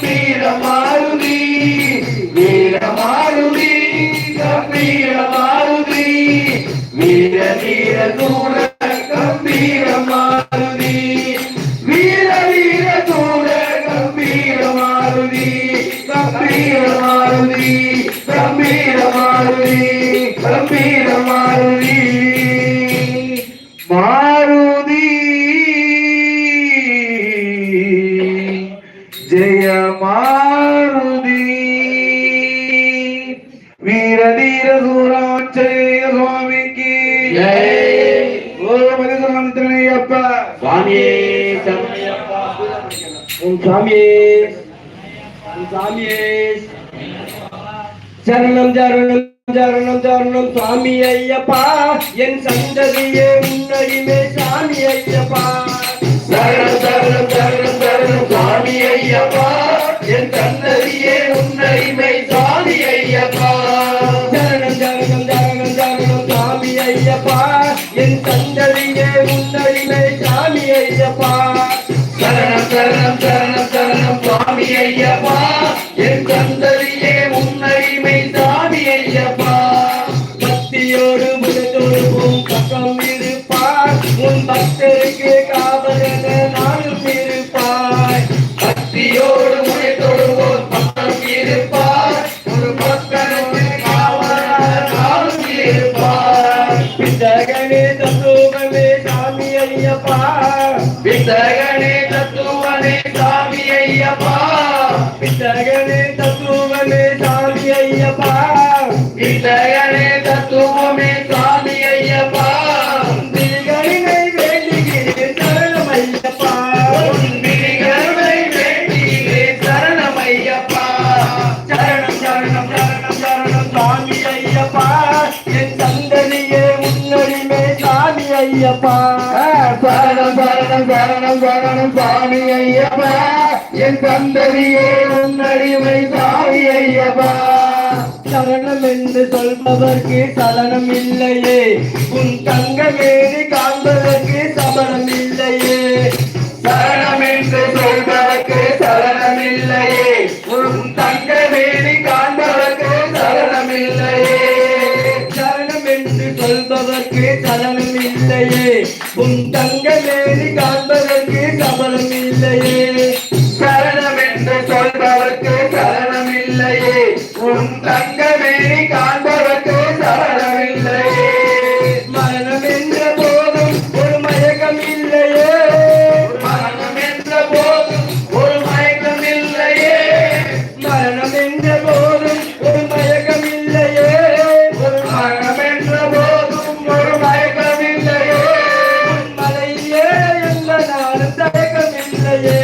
கம்பீர மாருதி வீர மாருதி கம்பீர மாருதி வீர வீர தூர கம்பீர மாருதி வீர வீர தூர கம்பீர மாருதி கம்பீர மாருதி கம்பீர மாருதி கம்பீர மாருதி மாருதி ஜெய மாருதி வீர தீர சூராஞ்சலிய சுவாமிக்கு மனிதப்பா சுவாமியே சரணையப்பா சுவாமியே சுவாமியே சரணம் சரணம் சரணம் சரணம் சுவாமி ஐயப்பா என் சந்ததியே முன்னடிமே சாமி ஐயப்பா சரணம் சரணம் சரணம் சரணம் சுவாமி ஐயப்பா என் சந்ததியே முன்னடிமை சாமி ஐயப்பா சரணம் சரணம் சரணம் சரணம் சுவாமி ஐயப்பா என் சந்ததியே முன்னடிமை சாமி ஐயப்பா சரணம் சரணம் சரணம் சரணம் சுவாமி ஐயப்பா என் சந்ததியே முன்னடிமை சாமி ஐயப்பா பக்தியோடு முகத்தோடுவோம் பக்கம் இருப்பார் உன் பக்தருக்கு காவலன நானும் இருப்பாய் பக்தியோடு முகத்தோடுவோம் பக்கம் இருப்பார் ஒரு பக்தனுக்கு காவலன நானும் இருப்பார் பித்தகனே தத்துவமே சாமி ஐயப்பா பித்தகனே தத்துவமே சாமி ஐயப்பா பித்தகனே தத்துவமே சாமி ஐயப்பா பித்தகனே தத்துவமே சாமி ஐயப்பா விழிகளை வேண்டுகிறேன் சரணம் ஐயப்பா விழிகளை வேண்டுகிறேன் சரணம் ஐயப்பா சரணம் சரணம் சரணம் சரணம் சாமி ஐயப்பா என் சந்ததியே முன்னடிமே சாமி ஐயப்பா சரணம் சரணம் சரணம் சரணம் சாமி ஐயப்பா என் சந்ததியே முன்னடிமை சாமி ஐயப்பா சரணம் என்று சொல்பவர்க்கு சலனம் இல்லையே உன் தங்கமேனி காண்பதற்கு சபலம் இல்லையே சரணம் என்று சொல்பவர்க்கு சலனம் இல்லையே உன் தங்கமேனி காண்பதற்கு சலனம் இல்லையே சரணம் என்று சொல்பவர்க்கு சலனம் இல்லையே உன் தங்கமேனி காண்பதற்கு சபலம் இல்லையே சரணம் என்று சொல்பவர்க்கு சரணம் இல்லையே உன் தங்கமேனி காண்பவர்க்கு சரணம் இல்லையே மரணம் என்ற போதும் ஒரு மயக்கம் இல்லையே மரணம் என்ற போதும் ஒரு மயக்கம் இல்லையே மரணம் என்ற போதும் ஒரு மயக்கம் இல்லையே ஒரு மரணம் என்ற போதும் ஒரு மயக்கம் இல்லையே மலையே என்ற நாளும் தயக்கம் இல்லையே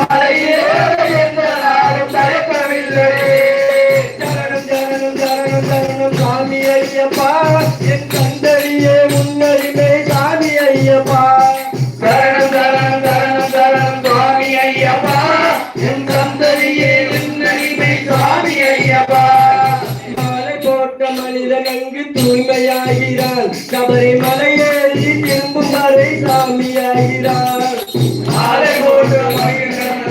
மலையே என்ற நாளும் தயக்கமில்லையே சரணம் சரணம் சரணம் சரணம் சாமி ஐயப்பா என் சந்ததியே முன்னடிமை சாமி ஐயப்பா சரணம் சரணம் சரணம் சரணம் சுவாமி ஐயப்பா என் சந்ததியே முன்னடிமை சாமி ஐயப்பா மாலை போட்ட மனிதன் அங்கு தூய்மையாகிறான் சபரிமலையேறி திரும்பும் வரை சாமியாகிறான் மாலை போட்ட மனிதன்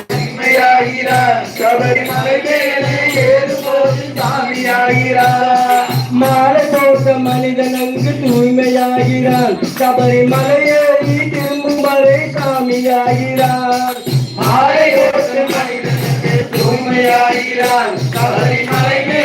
தூய்மையாகிறான் சபரிமலையேறி ஏறும்போது சாமியாகிறான் மாலை போட்ட மனிதன் அங்கு தூய்மையாகிறான் சபரிமலையேறி திரும்பும் வரை சாமியாகிறான் மாலை போட்ட மனிதனுக்கு தூய்மையாகிறான் சபரிமலையே